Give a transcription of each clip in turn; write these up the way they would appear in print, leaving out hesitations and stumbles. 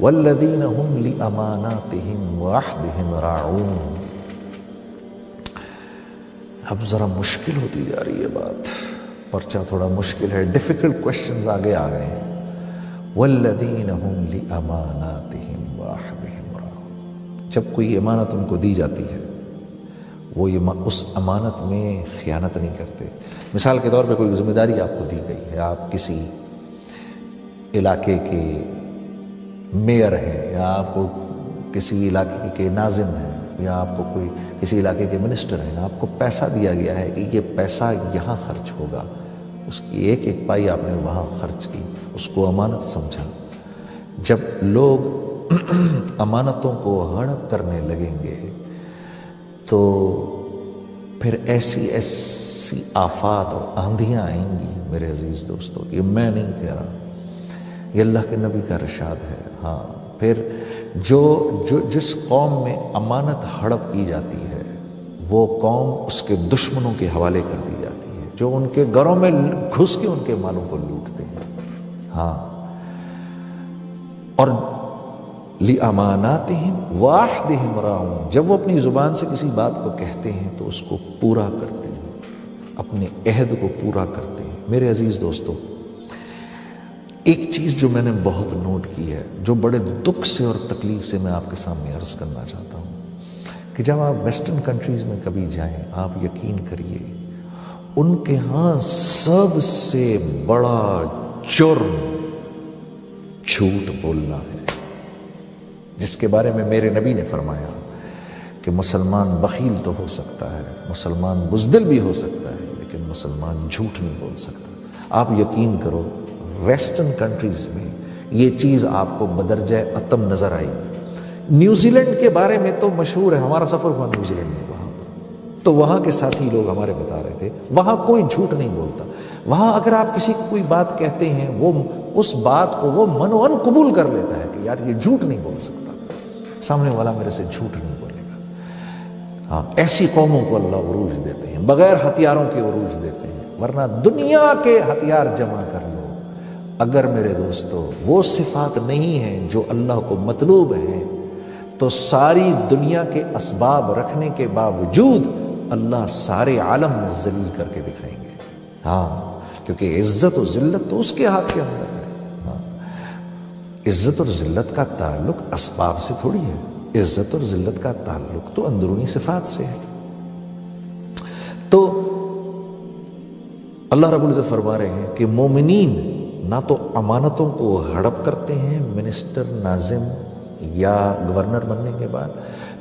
والذین هم لأماناتهم وعہدهم راعون۔ اب ذرا مشکل ہوتی جا رہی ہے بات، پرچہ تھوڑا مشکل ہے، ڈیفیکلٹ کوشچنز آگے آ گئے ہیں۔ والذین هم لأماناتهم وعہدهم راعون، جب کوئی امانت ان کو دی جاتی ہے وہ اس امانت میں خیانت نہیں کرتے۔ مثال کے طور پہ کوئی ذمہ داری آپ کو دی گئی ہے، آپ کسی علاقے کے میئر ہیں، یا آپ کو کسی علاقے کے ناظم ہیں، یا آپ کو کوئی کسی علاقے کے منسٹر ہیں، آپ کو پیسہ دیا گیا ہے کہ یہ پیسہ یہاں خرچ ہوگا، اس کی ایک ایک پائی آپ نے وہاں خرچ کی، اس کو امانت سمجھا۔ جب لوگ امانتوں کو ہڑپ کرنے لگیں گے تو پھر ایسی آفات اور آندھیاں آئیں گی میرے عزیز دوستو، یہ میں نہیں کہہ رہا، یہ اللہ کے نبی کا ارشاد ہے۔ ہاں، پھر جس قوم میں امانت ہڑپ کی جاتی ہے وہ قوم اس کے دشمنوں کے حوالے کر دی جاتی ہے، جو ان کے گھروں میں گھس کے ان کے مالوں کو لوٹتے ہیں۔ ہاں، اور لِأَمَانَاتِهِمْ وَعَهْدِهِمْ رَاعُونَ، جب وہ اپنی زبان سے کسی بات کو کہتے ہیں تو اس کو پورا کرتے ہیں، اپنے عہد کو پورا کرتے ہیں۔ میرے عزیز دوستو، ایک چیز جو میں نے بہت نوٹ کی ہے، جو بڑے دکھ سے اور تکلیف سے میں آپ کے سامنے عرض کرنا چاہتا ہوں، کہ جب آپ ویسٹرن کنٹریز میں کبھی جائیں، آپ یقین کریے ان کے ہاں سب سے بڑا جرم جھوٹ بولنا ہے، جس کے بارے میں میرے نبی نے فرمایا کہ مسلمان بخیل تو ہو سکتا ہے، مسلمان بزدل بھی ہو سکتا ہے، لیکن مسلمان جھوٹ نہیں بول سکتا۔ آپ یقین کرو ویسٹرن کنٹریز میں یہ چیز آپ کو بدرجہ اتم نظر آئی۔ نیوزی لینڈ کے بارے میں تو مشہور ہے، ہمارا سفر ہوا نیوزی لینڈ میں، وہاں پر تو وہاں کے ساتھی لوگ ہمارے بتا رہے تھے وہاں کوئی جھوٹ نہیں بولتا۔ وہاں اگر آپ کسی کو کوئی بات کہتے ہیں وہ اس بات کو وہ من و ان قبول کر لیتا ہے کہ یار یہ جھوٹ نہیں بول سکتا، سامنے والا میرے سے جھوٹ نہیں بولے گا۔ ہاں، ایسی قوموں کو اللہ عروج دیتے ہیں، بغیر ہتھیاروں کے عروج دیتے ہیں، ورنہ دنیا کے ہتھیار جمع کر لو، اگر میرے دوستو وہ صفات نہیں ہیں جو اللہ کو مطلوب ہیں تو ساری دنیا کے اسباب رکھنے کے باوجود اللہ سارے عالم میں ذلیل کر کے دکھائیں گے۔ ہاں، کیونکہ عزت و ذلت تو اس کے ہاتھ کے اندر ہے۔ ہاں، عزت اور ذلت کا تعلق اسباب سے تھوڑی ہے، عزت اور ذلت کا تعلق تو اندرونی صفات سے ہے۔ تو اللہ رب العزت فرما رہے ہیں کہ مومنین نہ تو امانتوں کو ہڑپ کرتے ہیں منسٹر، ناظم یا گورنر بننے کے بعد،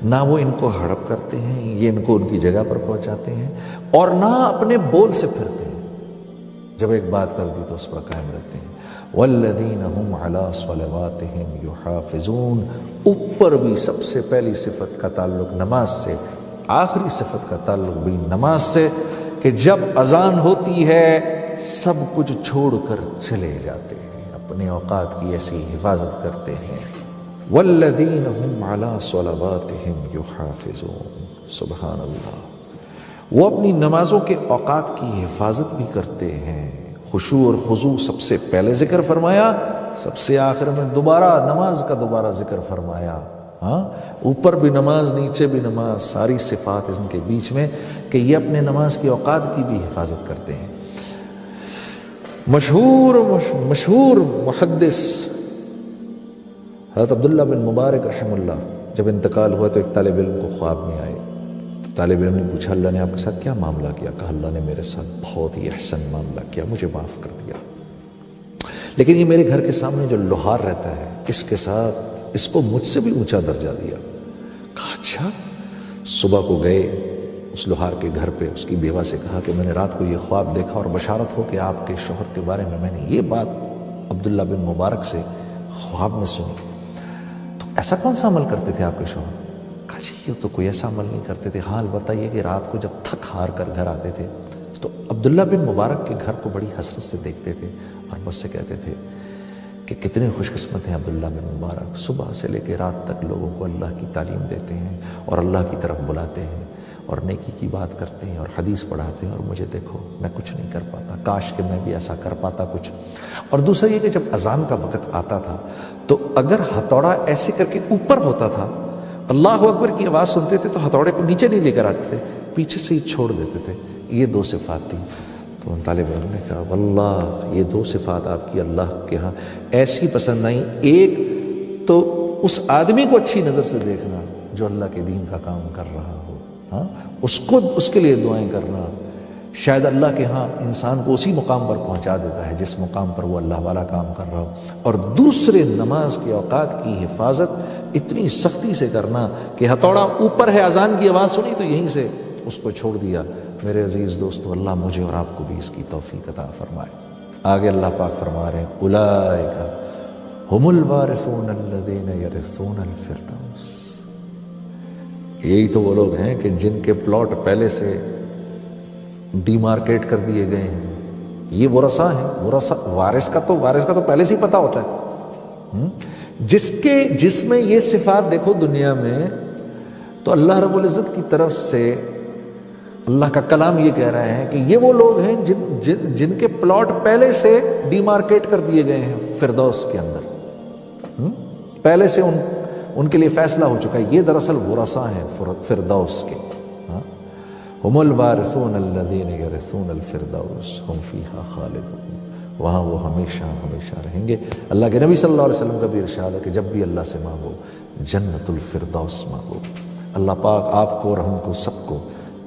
نہ وہ ان کو ہڑپ کرتے ہیں، یہ ان کو ان کی جگہ پر پہنچاتے ہیں، اور نہ اپنے بول سے پھرتے ہیں، جب ایک بات کر دی تو اس پر قائم رہتے ہیں۔ والذین هم علی صلواتهم یحافظون، اوپر بھی سب سے پہلی صفت کا تعلق نماز سے، آخری صفت کا تعلق بھی نماز سے، کہ جب اذان ہوتی ہے سب کچھ چھوڑ کر چلے جاتے ہیں، اپنے اوقات کی ایسی حفاظت کرتے ہیں۔ والذین هم علی صلواتهم یحافظون، سبحان اللہ، وہ اپنی نمازوں کے اوقات کی حفاظت بھی کرتے ہیں۔ خشوع اور خضوع سب سے پہلے ذکر فرمایا، سب سے آخر میں دوبارہ نماز کا دوبارہ ذکر فرمایا۔ ہاں، اوپر بھی نماز نیچے بھی نماز، ساری صفات ان کے بیچ میں کہ یہ اپنے نماز کی اوقات کی بھی حفاظت کرتے ہیں۔ مشہور محدث حضرت عبداللہ بن مبارک رحمہ اللہ جب انتقال ہوا تو ایک طالب علم کو خواب میں آئے، تو طالب علم نے پوچھا اللہ نے آپ کے ساتھ کیا معاملہ کیا؟ کہا اللہ نے میرے ساتھ بہت ہی احسن معاملہ کیا، مجھے معاف کر دیا، لیکن یہ میرے گھر کے سامنے جو لوہار رہتا ہے اس کے ساتھ اس کو مجھ سے بھی اونچا درجہ دیا۔ کہا اچھا؟ صبح کو گئے اس لوہار کے گھر پہ، اس کی بیوہ سے کہا کہ میں نے رات کو یہ خواب دیکھا اور بشارت ہو کہ آپ کے شوہر کے بارے میں نے یہ بات عبداللہ بن مبارک سے خواب میں سنی، تو ایسا کون سا عمل کرتے تھے آپ کے شوہر؟ کہا جی یہ تو کوئی ایسا عمل نہیں کرتے تھے، حال بتائیے کہ رات کو جب تھک ہار کر گھر آتے تھے تو عبداللہ بن مبارک کے گھر کو بڑی حسرت سے دیکھتے تھے اور مجھ سے کہتے تھے کہ کتنے خوش قسمت ہیں عبداللہ بن مبارک، صبح سے لے کے رات تک لوگوں کو اللہ کی تعلیم دیتے ہیں اور اللہ کی طرف بلاتے ہیں، اور نیکی کی بات کرتے ہیں اور حدیث پڑھاتے ہیں، اور مجھے دیکھو میں کچھ نہیں کر پاتا، کاش کہ میں بھی ایسا کر پاتا کچھ۔ اور دوسرا یہ کہ جب اذان کا وقت آتا تھا تو اگر ہتھوڑا ایسے کر کے اوپر ہوتا تھا، اللہ اکبر کی آواز سنتے تھے تو ہتھوڑے کو نیچے نہیں لے کر آتے تھے، پیچھے سے ہی چھوڑ دیتے تھے۔ یہ 2 صفات تھیں۔ تو ان طالب علم نے کہا واللہ یہ 2 صفات آپ کی اللہ کے ہاں ایسی پسند آئیں، ایک تو اس آدمی کو اچھی نظر سے دیکھنا جو اللہ کے دین کا کام کر رہا ہو، ہاں اس کے لیے دعائیں کرنا، شاید اللہ کے ہاں انسان کو اسی مقام پر پہنچا دیتا ہے جس مقام پر وہ اللہ والا کام کر رہا ہو۔ اور دوسرے نماز کے اوقات کی حفاظت اتنی سختی سے کرنا کہ ہتھوڑا اوپر ہے، اذان کی آواز سنی تو یہیں سے اس کو چھوڑ دیا۔ میرے عزیز دوستو، اللہ مجھے اور آپ کو بھی اس کی توفیق عطا فرمائے۔ آگے اللہ پاک فرما رہے ہیں اولئک ہم الوارثون الذین یرثون الفردوس، یہی تو وہ لوگ ہیں کہ جن کے پلاٹ پہلے سے ڈی مارکیٹ کر دیے گئے ہیں، یہ ورثہ ہیں۔ ورثہ وارث کا تو پہلے سے ہی پتہ ہوتا ہے، جس میں یہ صفات دیکھو دنیا میں، تو اللہ رب العزت کی طرف سے اللہ کا کلام یہ کہہ رہا ہے کہ یہ وہ لوگ ہیں جن کے پلاٹ پہلے سے ڈی مارکیٹ کر دیے گئے ہیں فردوس کے اندر، پہلے سے ان کے لیے فیصلہ ہو چکا ہے۔ یہ دراصل ورثہ ہیں فردوس کے۔ ہم الوارثون الذین یرثون الفردوس ہم فیہا خالدون، وہاں وہ ہمیشہ ہمیشہ رہیں گے۔ اللہ کے نبی صلی اللہ علیہ وسلم کا بھی ارشاد ہے کہ جب بھی اللہ سے مانگو جنت الفردوس مانگو۔ اللہ پاک آپ کو اور ہم کو سب کو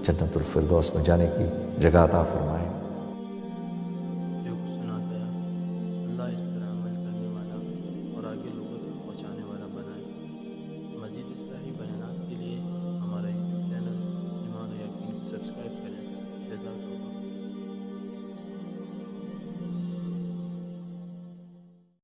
جنت الفردوس میں جانے کی جگہ عطا فرمائے۔ جو کچھ سنا گیا اللہ اس پر عمل کرنے والا اور آگے لوگوں تک پہنچانے والا بنائے۔ مزید اصلاحی بیانات کے لیے ہمارا یوٹیوب چینل ایمان و یقین کو سبسکرائب